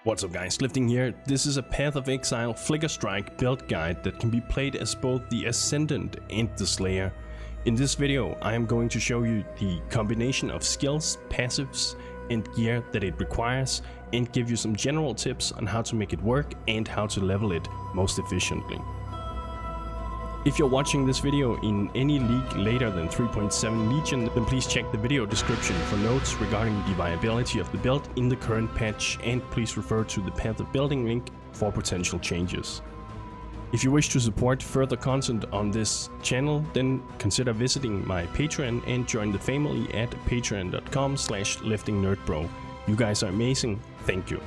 What's up guys, Lifting here. This is a Path of Exile Flicker Strike build guide that can be played as both the Ascendant and the Slayer. In this video I am going to show you the combination of skills, passives and gear that it requires and give you some general tips on how to make it work and how to level it most efficiently. If you're watching this video in any league later than 3.7 Legion, then please check the video description for notes regarding the viability of the build in the current patch, and please refer to the Path of Building link for potential changes. If you wish to support further content on this channel, then consider visiting my Patreon and join the family at patreon.com/liftingnerdbro. You guys are amazing, thank you.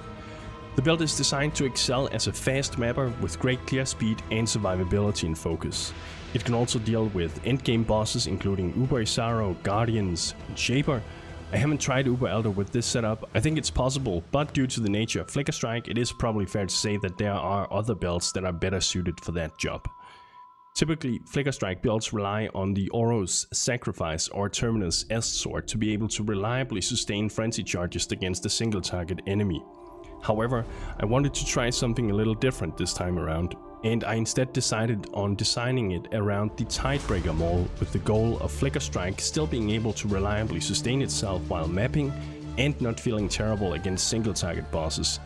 The build is designed to excel as a fast mapper with great clear speed and survivability in focus. It can also deal with endgame bosses including Uber Isaro, Guardians, and Shaper. I haven't tried Uber Elder with this setup. I think it's possible, but due to the nature of Flicker Strike, it is probably fair to say that there are other builds that are better suited for that job. Typically, Flicker Strike builds rely on the Oro's Sacrifice or Terminus Est sword to be able to reliably sustain frenzy charges against a single target enemy. However, I wanted to try something a little different this time around, and I instead decided on designing it around the Tidebreaker Maul with the goal of Flicker Strike still being able to reliably sustain itself while mapping and not feeling terrible against single target bosses.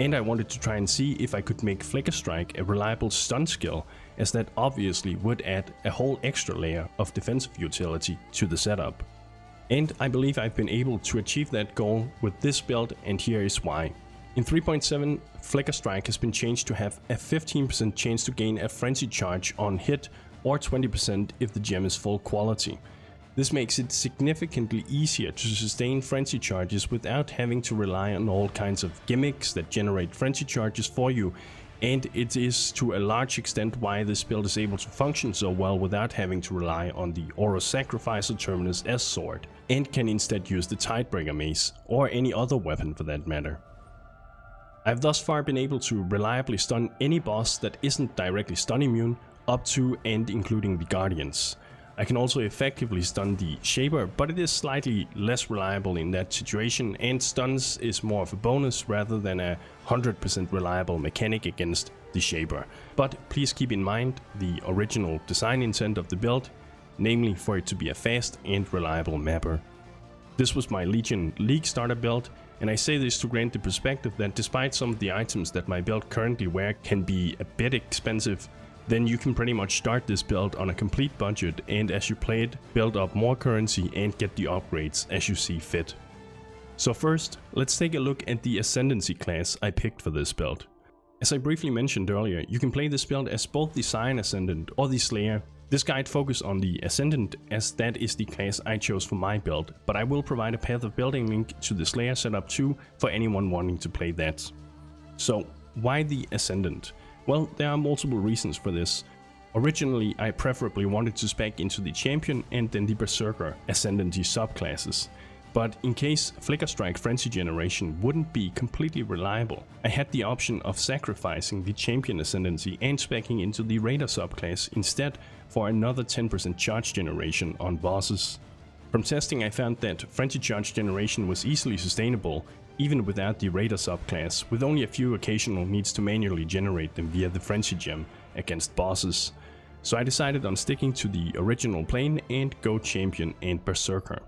And I wanted to try and see if I could make Flicker Strike a reliable stun skill, as that obviously would add a whole extra layer of defensive utility to the setup. And I believe I've been able to achieve that goal with this build, and here is why. In 3.7, Flicker Strike has been changed to have a 15% chance to gain a frenzy charge on hit, or 20% if the gem is full quality. This makes it significantly easier to sustain frenzy charges without having to rely on all kinds of gimmicks that generate frenzy charges for you, and it is to a large extent why this build is able to function so well without having to rely on the Oro's Sacrifice or Terminus Est sword, and can instead use the Tidebreaker mace, or any other weapon for that matter. I've thus far been able to reliably stun any boss that isn't directly stun immune, up to and including the Guardians. I can also effectively stun the Shaper, but it is slightly less reliable in that situation, and stuns is more of a bonus rather than a 100% reliable mechanic against the Shaper. But please keep in mind the original design intent of the build, namely for it to be a fast and reliable mapper. This was my Legion League starter build, and I say this to grant the perspective that despite some of the items that my build currently wear can be a bit expensive, then you can pretty much start this build on a complete budget, and as you play it, build up more currency and get the upgrades as you see fit. So first, let's take a look at the Ascendancy class I picked for this build. As I briefly mentioned earlier, you can play this build as both the Scion Ascendant or the Slayer. This guide focuses on the Ascendant, as that is the class I chose for my build, but I will provide a Path of Building link to the Slayer setup too for anyone wanting to play that. So, why the Ascendant? Well, there are multiple reasons for this. Originally, I preferably wanted to spec into the Champion and then the Berserker Ascendancy subclasses. But in case Flicker Strike Frenzy Generation wouldn't be completely reliable, I had the option of sacrificing the Champion Ascendancy and speccing into the Raider subclass instead for another 10% charge generation on bosses. From testing, I found that Frenzy Charge Generation was easily sustainable even without the Raider subclass, with only a few occasional needs to manually generate them via the Frenzy Gem against bosses. So I decided on sticking to the original plane and go Champion and Berserker.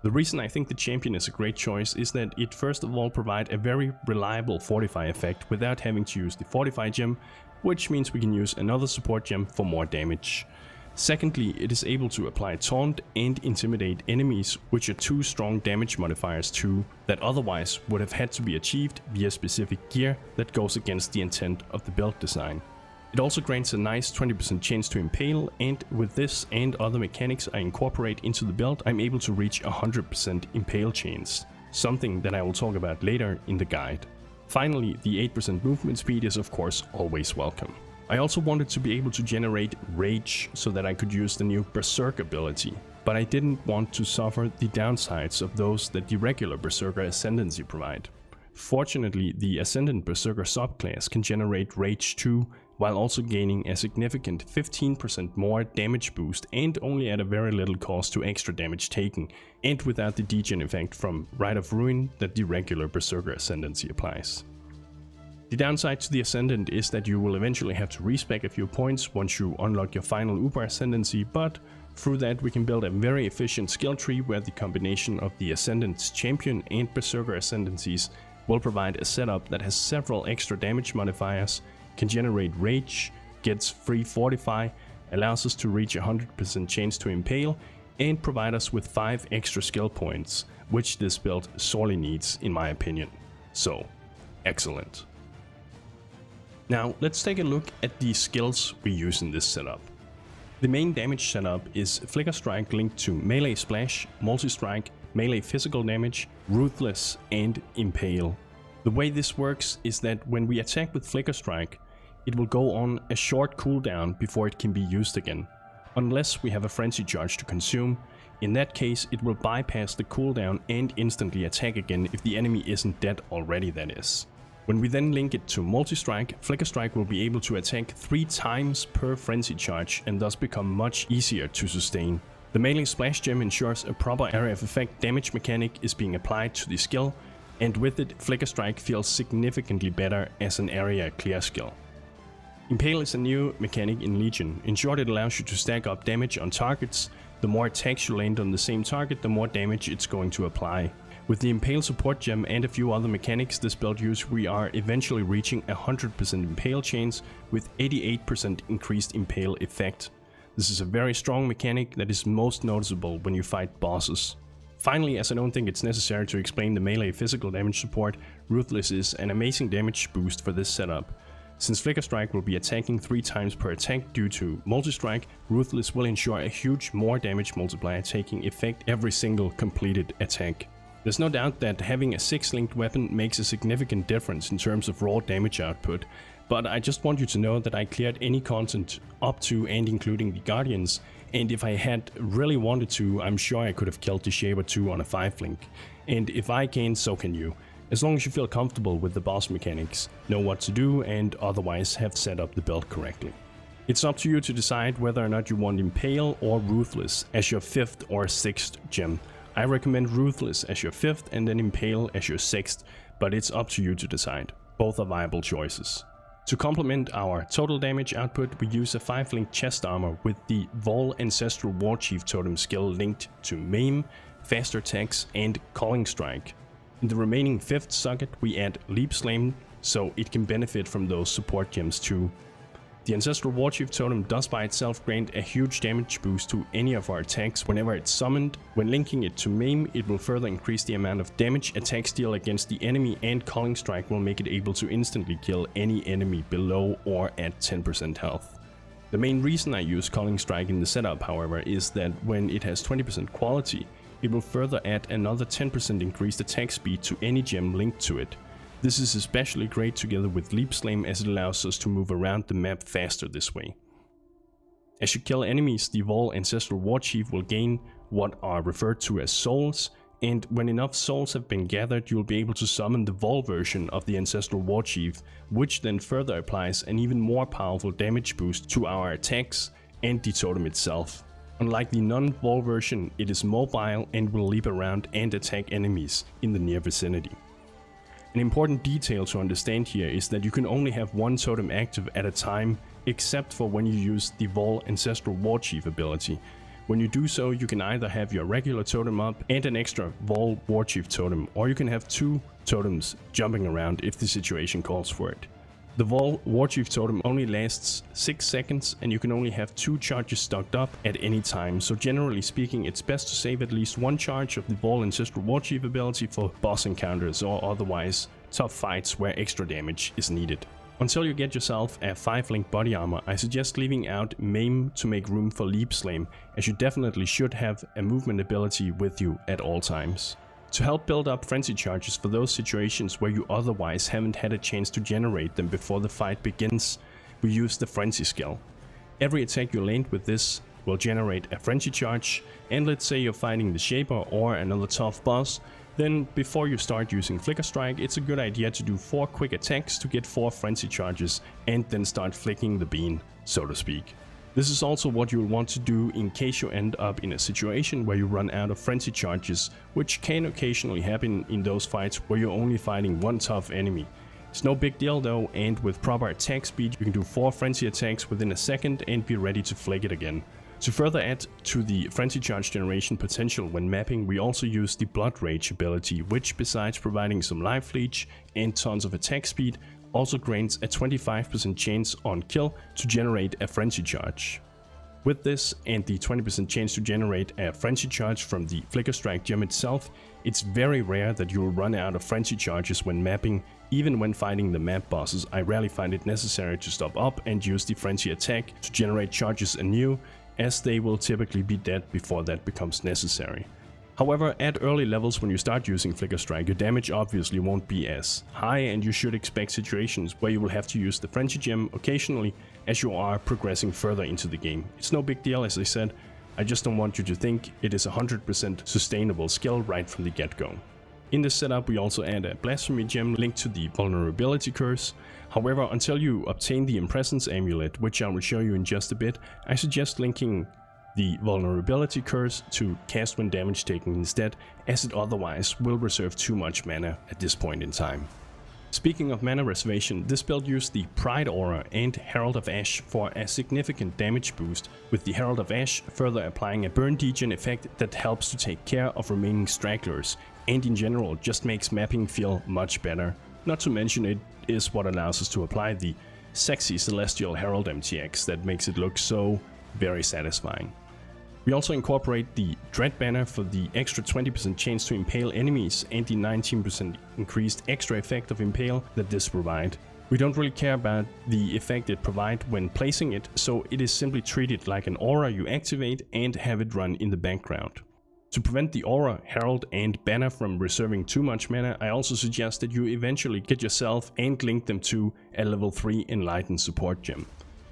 The reason I think the Champion is a great choice is that it first of all provides a very reliable Fortify effect without having to use the Fortify gem, which means we can use another support gem for more damage. Secondly, it is able to apply Taunt and Intimidate enemies, which are two strong damage modifiers too, that otherwise would have had to be achieved via specific gear that goes against the intent of the build design. It also grants a nice 20% chance to impale, and with this and other mechanics I incorporate into the build, I'm able to reach 100% impale chance, something that I will talk about later in the guide. Finally, the 8% movement speed is of course always welcome. I also wanted to be able to generate Rage so that I could use the new Berserk ability, but I didn't want to suffer the downsides of those that the regular Berserker Ascendancy provide. Fortunately, the Ascendant Berserker subclass can generate Rage too, while also gaining a significant 15% more damage boost and only at a very little cost to extra damage taken, and without the degen effect from Rite of Ruin that the regular Berserker Ascendancy applies. The downside to the Ascendant is that you will eventually have to respec a few points once you unlock your final Uber Ascendancy, but through that we can build a very efficient skill tree where the combination of the Ascendant's Champion and Berserker Ascendancies will provide a setup that has several extra damage modifiers, can generate Rage, gets free Fortify, allows us to reach 100% chance to impale, and provide us with 5 extra skill points, which this build sorely needs in my opinion. So, excellent. Now let's take a look at the skills we use in this setup. The main damage setup is Flicker Strike linked to Melee Splash, Multi-Strike, Melee Physical Damage, Ruthless, and Impale. The way this works is that when we attack with Flicker Strike, it will go on a short cooldown before it can be used again, unless we have a Frenzy Charge to consume. In that case, it will bypass the cooldown and instantly attack again if the enemy isn't dead already, that is. When we then link it to Multi-Strike, Flicker Strike will be able to attack 3 times per Frenzy Charge and thus become much easier to sustain. The Melee Splash gem ensures a proper area of effect damage mechanic is being applied to the skill, and with it, Flicker Strike feels significantly better as an area clear skill. Impale is a new mechanic in Legion. In short, it allows you to stack up damage on targets. The more attacks you land on the same target, the more damage it's going to apply. With the Impale support gem and a few other mechanics this build use, we are eventually reaching 100% Impale chains with 88% increased Impale effect. This is a very strong mechanic that is most noticeable when you fight bosses. Finally, as I don't think it's necessary to explain the melee physical damage support, Ruthless is an amazing damage boost for this setup. Since Flicker Strike will be attacking 3 times per attack due to Multi-Strike, Ruthless will ensure a huge more damage multiplier taking effect every single completed attack. There's no doubt that having a 6-linked weapon makes a significant difference in terms of raw damage output, but I just want you to know that I cleared any content up to and including the Guardians, and if I had really wanted to, I'm sure I could have killed the Shaper 2 on a 5-link. And if I can, so can you. As long as you feel comfortable with the boss mechanics, know what to do, and otherwise have set up the build correctly. It's up to you to decide whether or not you want Impale or Ruthless as your 5th or 6th gem. I recommend Ruthless as your 5th and then Impale as your 6th, but it's up to you to decide. Both are viable choices. To complement our total damage output, we use a 5-link chest armor with the Vol Ancestral Warchief Totem skill linked to Maim, Faster Attacks, and Calling Strike. In the remaining 5th socket, we add Leap Slam, so it can benefit from those support gems too. The Ancestral Warchief Totem does by itself grant a huge damage boost to any of our attacks whenever it's summoned. When linking it to Maim, it will further increase the amount of damage attacks deal against the enemy, and Calling Strike will make it able to instantly kill any enemy below or at 10% health. The main reason I use Calling Strike in the setup, however, is that when it has 20% quality, it will further add another 10% increased attack speed to any gem linked to it. This is especially great together with Leap Slam as it allows us to move around the map faster this way. As you kill enemies, the Vol Ancestral Warchief will gain what are referred to as souls, and when enough souls have been gathered, you'll be able to summon the Vol version of the Ancestral Warchief, which then further applies an even more powerful damage boost to our attacks and the totem itself. Unlike the non-Vol version, it is mobile and will leap around and attack enemies in the near vicinity. An important detail to understand here is that you can only have one totem active at a time, except for when you use the Vol Ancestral Warchief ability. When you do so, you can either have your regular totem up and an extra Vol Warchief totem, or you can have 2 totems jumping around if the situation calls for it. The Vol Warchief totem only lasts 6 seconds, and you can only have 2 charges stocked up at any time, so generally speaking it's best to save at least 1 charge of the Vol Ancestral Warchief ability for boss encounters or otherwise tough fights where extra damage is needed. Until you get yourself a 5-link body armor, I suggest leaving out Maim to make room for Leap Slam, as you definitely should have a movement ability with you at all times. To help build up frenzy charges for those situations where you otherwise haven't had a chance to generate them before the fight begins, we use the frenzy skill. Every attack you land with this will generate a frenzy charge, and let's say you're fighting the Shaper or another tough boss, then before you start using Flicker Strike, it's a good idea to do 4 quick attacks to get 4 frenzy charges and then start flicking the bean, so to speak. This is also what you will want to do in case you end up in a situation where you run out of frenzy charges, which can occasionally happen in those fights where you're only fighting one tough enemy. It's no big deal though, and with proper attack speed you can do 4 frenzy attacks within a second and be ready to flick it again. To further add to the frenzy charge generation potential when mapping, we also use the Blood Rage ability, which besides providing some life leech and tons of attack speed, also grants a 25% chance on kill to generate a frenzy charge. With this and the 20% chance to generate a frenzy charge from the Flicker Strike gem itself, it's very rare that you'll run out of frenzy charges when mapping. Even when fighting the map bosses, I rarely find it necessary to stop up and use the frenzy attack to generate charges anew, as they will typically be dead before that becomes necessary. However, at early levels when you start using Flicker Strike, your damage obviously won't be as high, and you should expect situations where you will have to use the Frenzy Gem occasionally as you are progressing further into the game. It's no big deal, as I said, I just don't want you to think it is a 100% sustainable skill right from the get-go. In this setup we also add a Blasphemy Gem linked to the Vulnerability Curse. However, until you obtain the Impresence Amulet, which I will show you in just a bit, I suggest linking the Vulnerability Curse to cast when damage taken instead, as it otherwise will reserve too much mana at this point in time. Speaking of mana reservation, this build used the Pride Aura and Herald of Ash for a significant damage boost, with the Herald of Ash further applying a burn degen effect that helps to take care of remaining stragglers, and in general just makes mapping feel much better. Not to mention it is what allows us to apply the sexy Celestial Herald MTX that makes it look so very satisfying. We also incorporate the Dread Banner for the extra 20% chance to impale enemies and the 19% increased extra effect of impale that this provides. We don't really care about the effect it provides when placing it, so it is simply treated like an aura you activate and have it run in the background. To prevent the aura, herald and banner from reserving too much mana, I also suggest that you eventually get yourself and link them to a level 3 Enlightened support gem.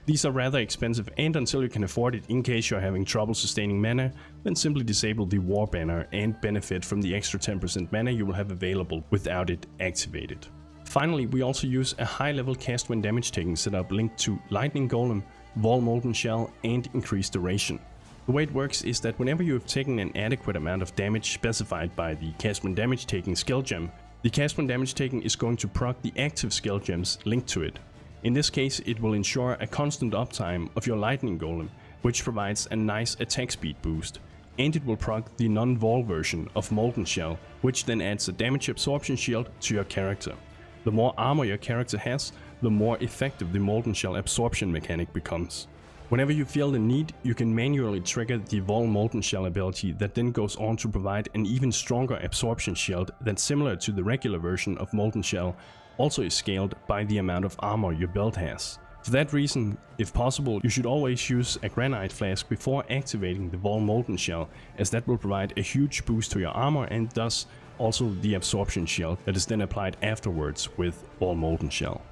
These are rather expensive, and until you can afford it in case you're having trouble sustaining mana, then simply disable the war banner and benefit from the extra 10% mana you will have available without it activated. Finally, we also use a high level cast when damage taking setup linked to Lightning Golem, Wall Molten Shell and increased duration. The way it works is that whenever you have taken an adequate amount of damage specified by the cast when damage taking skill gem, the cast when damage taking is going to proc the active skill gems linked to it. In this case, it will ensure a constant uptime of your Lightning Golem, which provides a nice attack speed boost, and it will proc the non-Wall version of Molten Shell, which then adds a damage absorption shield to your character. The more armor your character has, the more effective the Molten Shell absorption mechanic becomes. Whenever you feel the need, you can manually trigger the Wall Molten Shell ability that then goes on to provide an even stronger absorption shield that's similar to the regular version of Molten Shell, also is scaled by the amount of armor your build has. For that reason, if possible, you should always use a Granite Flask before activating the Wall Molten Shell, as that will provide a huge boost to your armor and thus also the absorption shield that is then applied afterwards with Wall Molten Shell.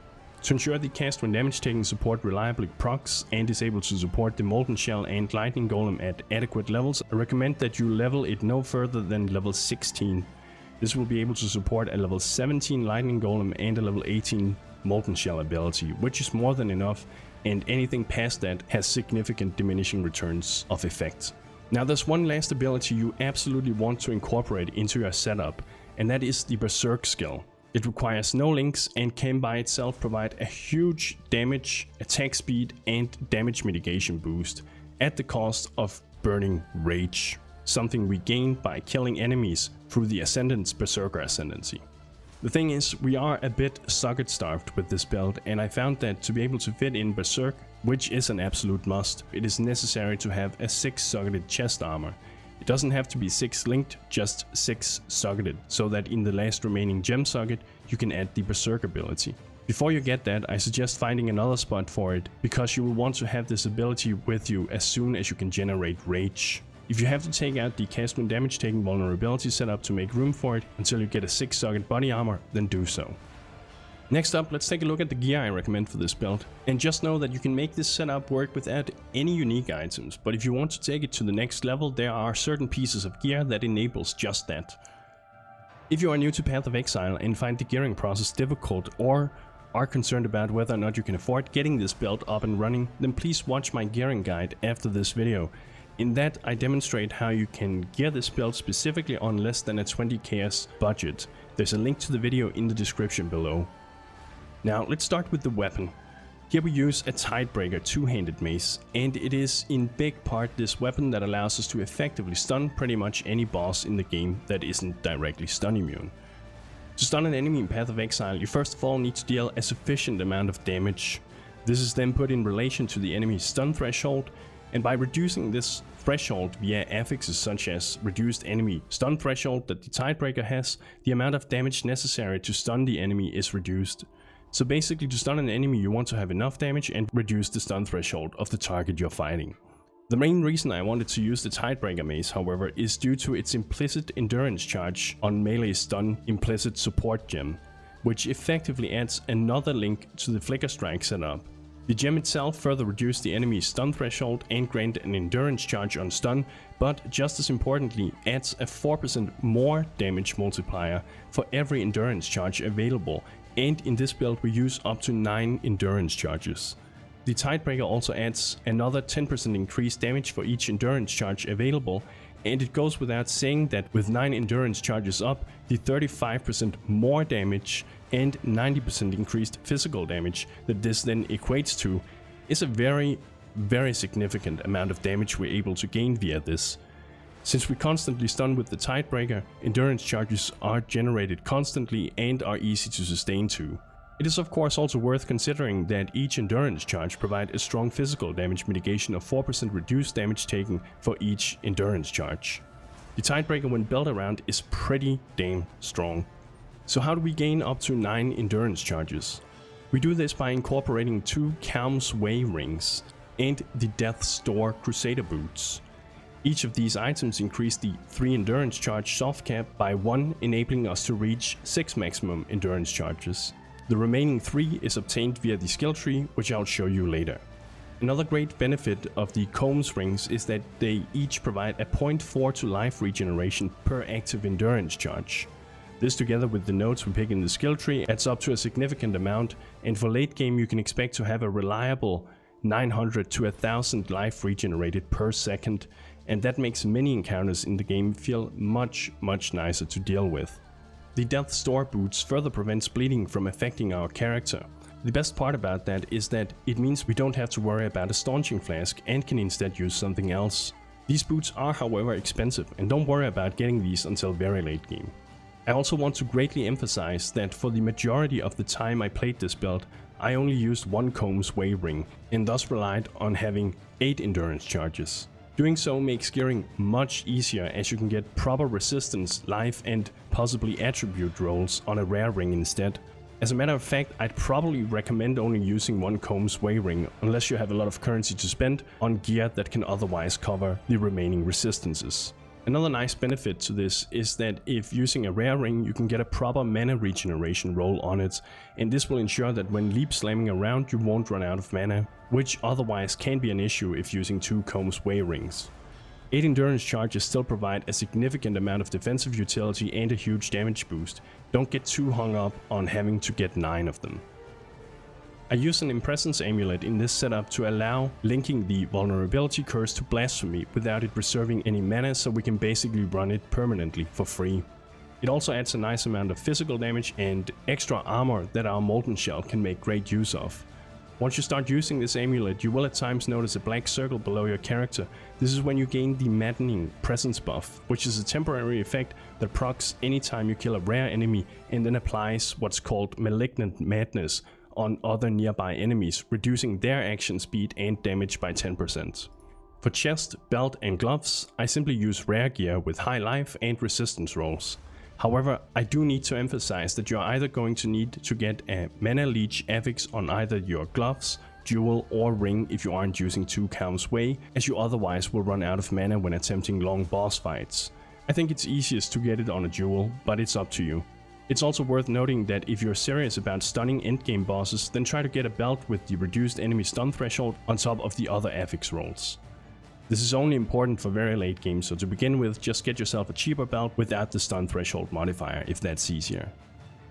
To ensure the cast when damage taking support reliably procs and is able to support the Molten Shell and Lightning Golem at adequate levels, I recommend that you level it no further than level 16. This will be able to support a level 17 Lightning Golem and a level 18 Molten Shell ability, which is more than enough, and anything past that has significant diminishing returns of effect. Now there's one last ability you absolutely want to incorporate into your setup, and that is the Berserk skill. It requires no links and can by itself provide a huge damage, attack speed and damage mitigation boost at the cost of burning rage, something we gain by killing enemies through the Ascendant's Berserker Ascendancy. The thing is, we are a bit socket starved with this build, and I found that to be able to fit in Berserk, which is an absolute must, it is necessary to have a 6-socketed chest armor. It doesn't have to be 6 linked, just 6 socketed, so that in the last remaining gem socket you can add the Berserk ability. Before you get that, I suggest finding another spot for it, because you will want to have this ability with you as soon as you can generate rage. If you have to take out the cast when damage taking vulnerability setup to make room for it until you get a 6-socket body armor, then do so. Next up, let's take a look at the gear I recommend for this build. And just know that you can make this setup work without any unique items, but if you want to take it to the next level, there are certain pieces of gear that enables just that. If you are new to Path of Exile and find the gearing process difficult, or are concerned about whether or not you can afford getting this build up and running, then please watch my gearing guide after this video. In that, I demonstrate how you can gear this build specifically on less than a 20 KS budget. There's a link to the video in the description below. Now let's start with the weapon. Here we use a Tidebreaker two-handed mace, and it is in big part this weapon that allows us to effectively stun pretty much any boss in the game that isn't directly stun immune. To stun an enemy in Path of Exile, you first of all need to deal a sufficient amount of damage. This is then put in relation to the enemy's stun threshold, and by reducing this threshold via affixes such as reduced enemy stun threshold that the Tidebreaker has, the amount of damage necessary to stun the enemy is reduced. So basically, to stun an enemy you want to have enough damage and reduce the stun threshold of the target you're fighting. The main reason I wanted to use the Tidebreaker mace, however, is due to its implicit endurance charge on melee stun implicit support gem, which effectively adds another link to the flicker strike setup. The gem itself further reduces the enemy's stun threshold and grant an endurance charge on stun, but just as importantly adds a 4% more damage multiplier for every endurance charge available, and in this build we use up to 9 endurance charges. The Tidebreaker also adds another 10% increased damage for each endurance charge available, and it goes without saying that with 9 endurance charges up, the 35% more damage and 90% increased physical damage that this then equates to is a very significant amount of damage we're able to gain via this. Since we constantly stun with the Tidebreaker, endurance charges are generated constantly and are easy to sustain too. It is of course also worth considering that each endurance charge provides a strong physical damage mitigation of 4% reduced damage taken for each endurance charge. The Tidebreaker when built around is pretty damn strong. So how do we gain up to 9 endurance charges? We do this by incorporating 2 Calm's Way rings and the Death's Door Crusader boots. Each of these items increase the 3 endurance charge soft cap by 1, enabling us to reach 6 maximum endurance charges. The remaining 3 is obtained via the skill tree, which I'll show you later. Another great benefit of the Combs rings is that they each provide a 0.4 to life regeneration per active endurance charge. This together with the nodes we pick in the skill tree adds up to a significant amount, and for late game you can expect to have a reliable 900 to 1000 life regenerated per second, and that makes many encounters in the game feel much nicer to deal with. The Death's Door boots further prevents bleeding from affecting our character. The best part about that is that it means we don't have to worry about a staunching flask and can instead use something else. These boots are however expensive, and don't worry about getting these until very late game. I also want to greatly emphasize that for the majority of the time I played this build, I only used 1 Combs Way ring and thus relied on having 8 endurance charges. Doing so makes gearing much easier, as you can get proper resistance, life and possibly attribute rolls on a rare ring instead. As a matter of fact, I'd probably recommend only using 1 Combs Way ring unless you have a lot of currency to spend on gear that can otherwise cover the remaining resistances. Another nice benefit to this is that if using a rare ring, you can get a proper mana regeneration roll on it, and this will ensure that when leap slamming around you won't run out of mana, which otherwise can be an issue if using 2 Combs Way rings. 8 endurance charges still provide a significant amount of defensive utility and a huge damage boost. Don't get too hung up on having to get 9 of them. I use an Impressions amulet in this setup to allow linking the vulnerability curse to blasphemy without it reserving any mana, so we can basically run it permanently for free. It also adds a nice amount of physical damage and extra armor that our Molten Shell can make great use of. Once you start using this amulet, you will at times notice a black circle below your character. This is when you gain the Maddening Presence buff, which is a temporary effect that procs anytime you kill a rare enemy and then applies what's called Malignant Madness on other nearby enemies, reducing their action speed and damage by 10%. For chest, belt and gloves, I simply use rare gear with high life and resistance rolls. However, I do need to emphasize that you are either going to need to get a Mana Leech affix on either your gloves, jewel or ring if you aren't using 2 Calm's Way, as you otherwise will run out of mana when attempting long boss fights. I think it's easiest to get it on a jewel, but it's up to you. It's also worth noting that if you're serious about stunning endgame bosses, then try to get a belt with the reduced enemy stun threshold on top of the other affix rolls. This is only important for very late game, so to begin with, just get yourself a cheaper belt without the stun threshold modifier if that's easier.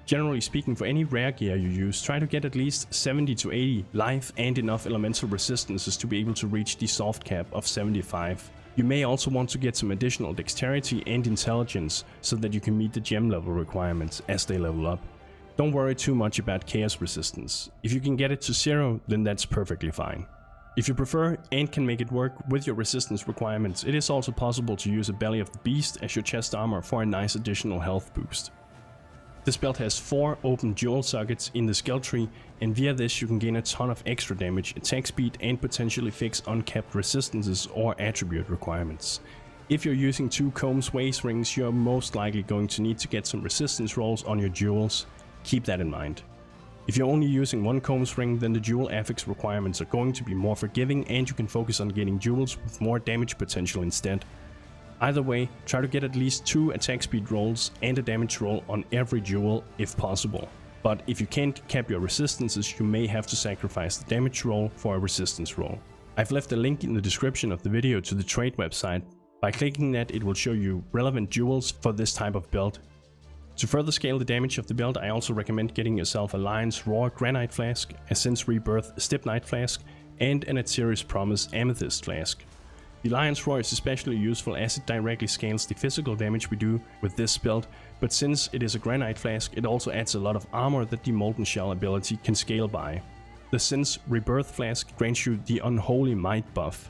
Generally speaking, for any rare gear you use, try to get at least 70 to 80 life and enough elemental resistances to be able to reach the soft cap of 75. You may also want to get some additional dexterity and intelligence so that you can meet the gem level requirements as they level up. Don't worry too much about chaos resistance. If you can get it to 0, then that's perfectly fine. If you prefer and can make it work with your resistance requirements, it is also possible to use a Belly of the Beast as your chest armor for a nice additional health boost. This belt has 4 open jewel sockets in the skill tree, and via this you can gain a ton of extra damage, attack speed, and potentially fix uncapped resistances or attribute requirements. If you're using 2 Combs Waist rings, you're most likely going to need to get some resistance rolls on your jewels. Keep that in mind. If you're only using 1 Combs ring, then the jewel affix requirements are going to be more forgiving and you can focus on getting jewels with more damage potential instead. Either way, try to get at least 2 attack speed rolls and a damage roll on every jewel if possible. But if you can't cap your resistances, you may have to sacrifice the damage roll for a resistance roll. I've left a link in the description of the video to the trade website. By clicking that, it will show you relevant jewels for this type of build. To further scale the damage of the build, I also recommend getting yourself a Lion's Roar Granite Flask, a Sin's Rebirth Stibnite Flask, and an Atziri's Promise Amethyst Flask. The Lion's Roar is especially useful as it directly scales the physical damage we do with this build, but since it is a Granite Flask, it also adds a lot of armor that the Molten Shell ability can scale by. The Sin's Rebirth Flask grants you the Unholy Might buff.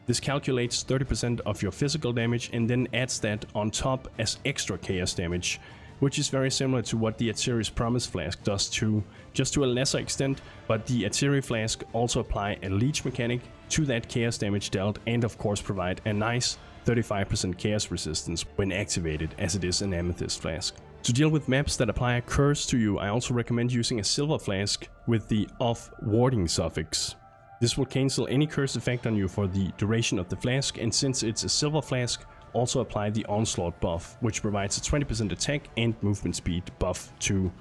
This calculates 30% of your physical damage and then adds that on top as extra chaos damage, which is very similar to what the Atziri's Promise Flask does too, just to a lesser extent, but the Atziri Flask also apply a leech mechanic to that chaos damage dealt and of course provide a nice 35% chaos resistance when activated, as it is an Amethyst Flask. To deal with maps that apply a curse to you, I also recommend using a Silver Flask with the Off Warding suffix. This will cancel any curse effect on you for the duration of the flask, and since it's a Silver Flask, also apply the Onslaught buff, which provides a 20% attack and movement speed buff too.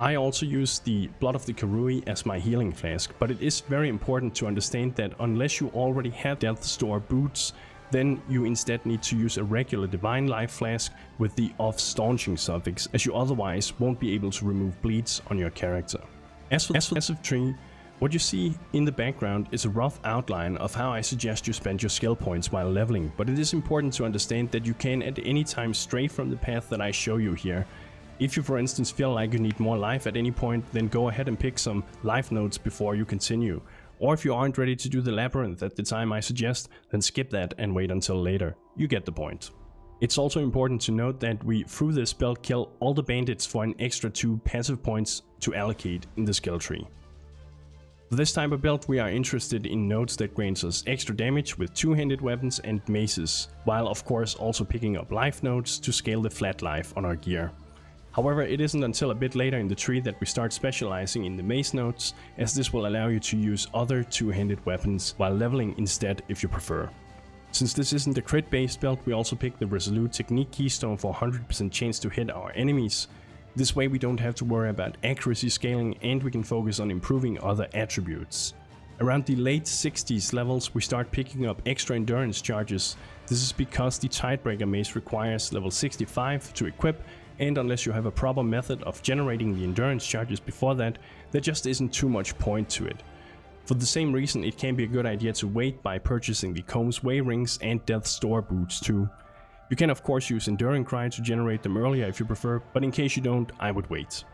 I also use the Blood of the Karui as my healing flask, but it is very important to understand that unless you already have Death's Door boots, then you instead need to use a regular Divine Life flask with the Off Staunching suffix, as you otherwise won't be able to remove bleeds on your character. As for the passive tree, what you see in the background is a rough outline of how I suggest you spend your skill points while leveling, but it is important to understand that you can at any time stray from the path that I show you here. If you for instance feel like you need more life at any point, then go ahead and pick some life nodes before you continue. Or if you aren't ready to do the labyrinth at the time I suggest, then skip that and wait until later. You get the point. It's also important to note that we through this build kill all the bandits for an extra 2 passive points to allocate in the skill tree. For this type of build we are interested in nodes that grants us extra damage with 2-handed weapons and maces, while of course also picking up life nodes to scale the flat life on our gear. However, it isn't until a bit later in the tree that we start specializing in the mace nodes, as this will allow you to use other 2-handed weapons while leveling instead if you prefer. Since this isn't a crit based build, we also pick the Resolute Technique keystone for 100% chance to hit our enemies. This way we don't have to worry about accuracy scaling and we can focus on improving other attributes. Around the late 60s levels we start picking up extra endurance charges. This is because the Tidebreaker mace requires level 65 to equip, and unless you have a proper method of generating the endurance charges before that, there just isn't too much point to it. For the same reason it can be a good idea to wait by purchasing the Combs Way rings and Death's Door boots too. You can of course use Enduring Cry to generate them earlier if you prefer, but in case you don't, I would wait.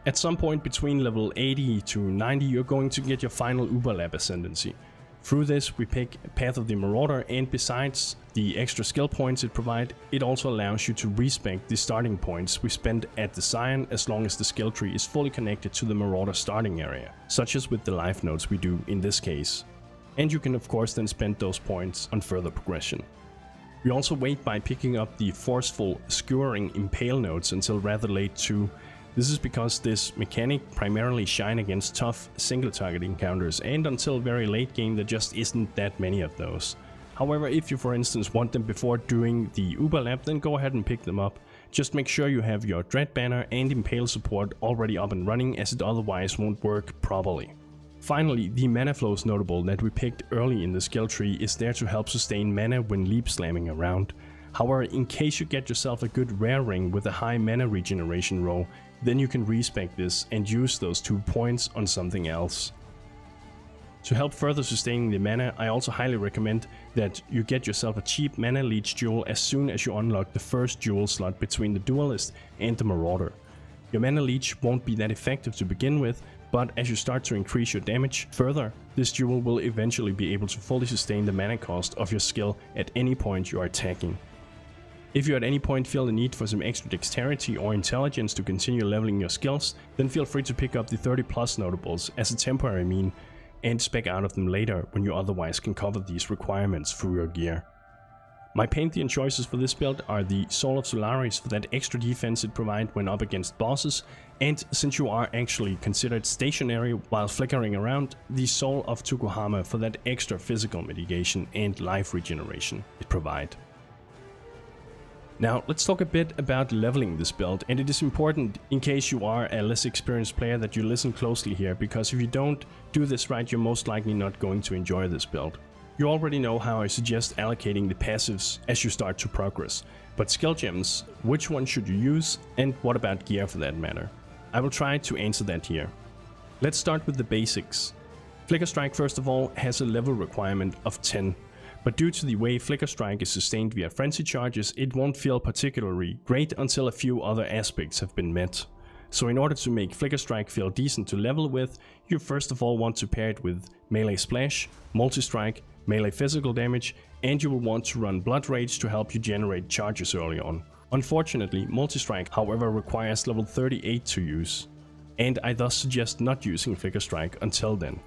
At some point between level 80 to 90 you're going to get your final Uber Lab Ascendancy. Through this we pick Path of the Marauder, and besides the extra skill points it provides, it also allows you to respec the starting points we spend at the Scion as long as the skill tree is fully connected to the Marauder starting area, such as with the life nodes we do in this case. And you can of course then spend those points on further progression. We also wait by picking up the Forceful Skewering Impale nodes until rather late too. This is because this mechanic primarily shine against tough single target encounters, and until very late game there just isn't that many of those. However, if you for instance want them before doing the Uber Lab, then go ahead and pick them up. Just make sure you have your Dread Banner and Impale support already up and running, as it otherwise won't work properly. Finally, the mana flow is notable that we picked early in the skill tree is there to help sustain mana when leap slamming around. However, in case you get yourself a good rare ring with a high mana regeneration roll, then you can respec this and use those 2 points on something else. To help further sustaining the mana, I also highly recommend that you get yourself a cheap mana leech jewel as soon as you unlock the first jewel slot between the Duelist and the Marauder. Your mana leech won't be that effective to begin with, but as you start to increase your damage further, this duel will eventually be able to fully sustain the mana cost of your skill at any point you are attacking. If you at any point feel the need for some extra dexterity or intelligence to continue leveling your skills, then feel free to pick up the 30+ notables as a temporary mean and spec out of them later when you otherwise can cover these requirements through your gear. My Pantheon choices for this build are the Soul of Solaris for that extra defense it provides when up against bosses, and since you are actually considered stationary while flickering around, the Soul of Tukuhama for that extra physical mitigation and life regeneration it provides. Now let's talk a bit about leveling this build, and it is important in case you are a less experienced player that you listen closely here, because if you don't do this right, you're most likely not going to enjoy this build. You already know how I suggest allocating the passives as you start to progress, but skill gems, which one should you use, and what about gear for that matter? I will try to answer that here. Let's start with the basics. Flicker Strike first of all has a level requirement of 10, but due to the way Flicker Strike is sustained via frenzy charges, it won't feel particularly great until a few other aspects have been met. So in order to make Flicker Strike feel decent to level with, you first of all want to pair it with melee splash, multi-strike, melee physical damage, and you will want to run Blood Rage to help you generate charges early on. Unfortunately, multi-strike however requires level 38 to use, and I thus suggest not using Flicker Strike until then.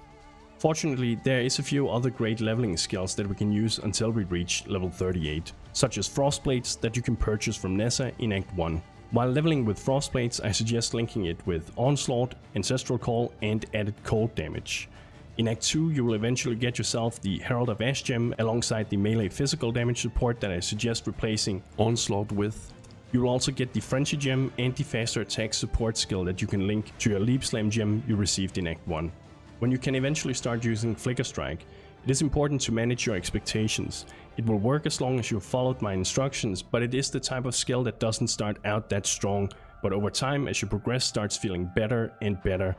Fortunately, there is a few other great leveling skills that we can use until we reach level 38, such as Frostblades that you can purchase from Nessa in Act 1. While leveling with Frostblades, I suggest linking it with Onslaught, Ancestral Call, and added cold damage. In Act 2, you will eventually get yourself the Herald of Ash gem alongside the melee physical damage support that I suggest replacing Onslaught with. You will also get the Frenzy gem and the faster attack support skill that you can link to your Leap Slam gem you received in Act 1. When you can eventually start using Flicker Strike, it is important to manage your expectations. It will work as long as you followed my instructions, but it is the type of skill that doesn't start out that strong, but over time as you progress starts feeling better and better.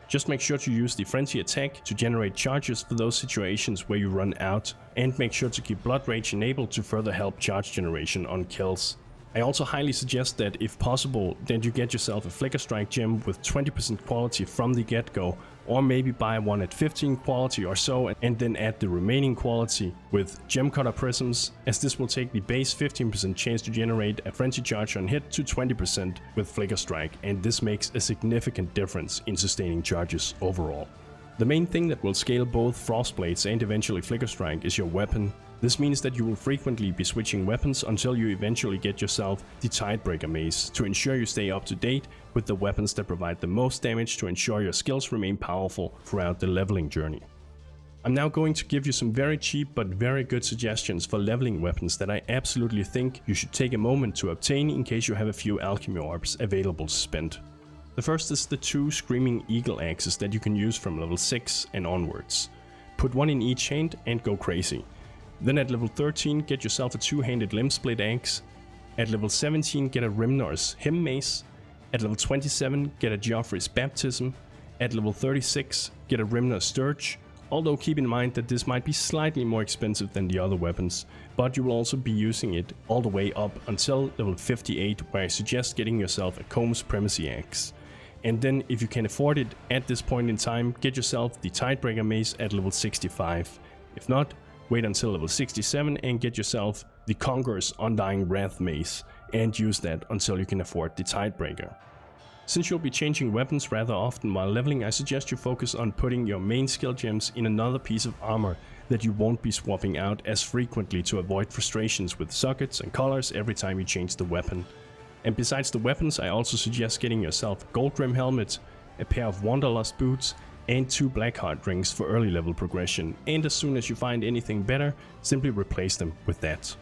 Just make sure to use the Frenzy attack to generate charges for those situations where you run out, and make sure to keep Blood Rage enabled to further help charge generation on kills. I also highly suggest that if possible, that you get yourself a Flicker Strike gem with 20% quality from the get-go, or maybe buy one at 15 quality or so and then add the remaining quality with Gem Cutter Prisms, as this will take the base 15% chance to generate a Frenzy charge on hit to 20% with Flicker Strike, and this makes a significant difference in sustaining charges overall. The main thing that will scale both Frostblades and eventually Flicker Strike is your weapon. This means that you will frequently be switching weapons until you eventually get yourself the Tidebreaker mace to ensure you stay up to date with the weapons that provide the most damage to ensure your skills remain powerful throughout the leveling journey. I'm now going to give you some very cheap but very good suggestions for leveling weapons that I absolutely think you should take a moment to obtain in case you have a few alchemy orbs available to spend. The first is the 2 Screaming Eagle axes that you can use from level 6 and onwards. Put one in each hand and go crazy. Then at level 13 get yourself a 2-handed limb split axe. At level 17 get a Rimnor's Hymn Mace. At level 27 get a Geoffrey's Baptism. At level 36 get a Rimnor's Sturge, although keep in mind that this might be slightly more expensive than the other weapons, but you will also be using it all the way up until level 58, where I suggest getting yourself a Combs Primacy Axe. And then if you can afford it at this point in time, get yourself the Tidebreaker Mace at level 65. If not, wait until level 67 and get yourself the Conqueror's Undying Wrath Mace, and use that until you can afford the Tidebreaker. Since you'll be changing weapons rather often while leveling, I suggest you focus on putting your main skill gems in another piece of armor that you won't be swapping out as frequently to avoid frustrations with sockets and collars every time you change the weapon. And besides the weapons, I also suggest getting yourself a Gold Rim helmet, a pair of Wanderlust boots, and 2 Blackheart rings for early level progression, and as soon as you find anything better, simply replace them with that.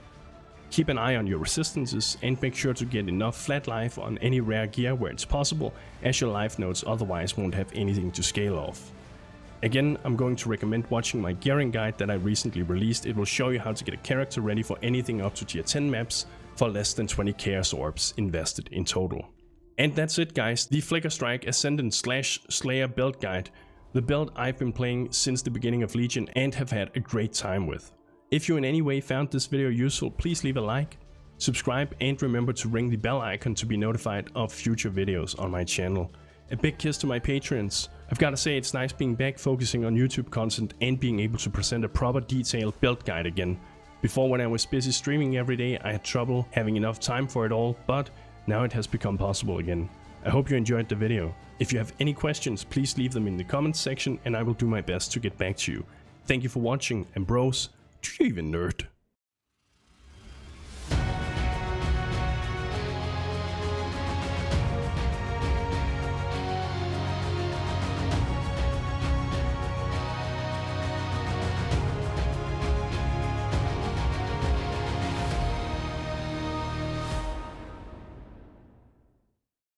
Keep an eye on your resistances and make sure to get enough flat life on any rare gear where it's possible, as your life nodes otherwise won't have anything to scale off. Again, I'm going to recommend watching my gearing guide that I recently released. It will show you how to get a character ready for anything up to tier 10 maps for less than 20 Chaos Orbs invested in total. And that's it guys, the Flicker Strike Ascendant / Slayer build guide. The build I've been playing since the beginning of Legion and have had a great time with. If you in any way found this video useful, please leave a like. Subscribe and remember to ring the bell icon to be notified of future videos on my channel. A big kiss to my patrons. I've gotta say it's nice being back focusing on YouTube content and being able to present a proper detailed build guide again. Before, when I was busy streaming every day, I had trouble having enough time for it all, but now it has become possible again. I hope you enjoyed the video. If you have any questions, please leave them in the comments section and I will do my best to get back to you. Thank you for watching, and bros, do you even nerd?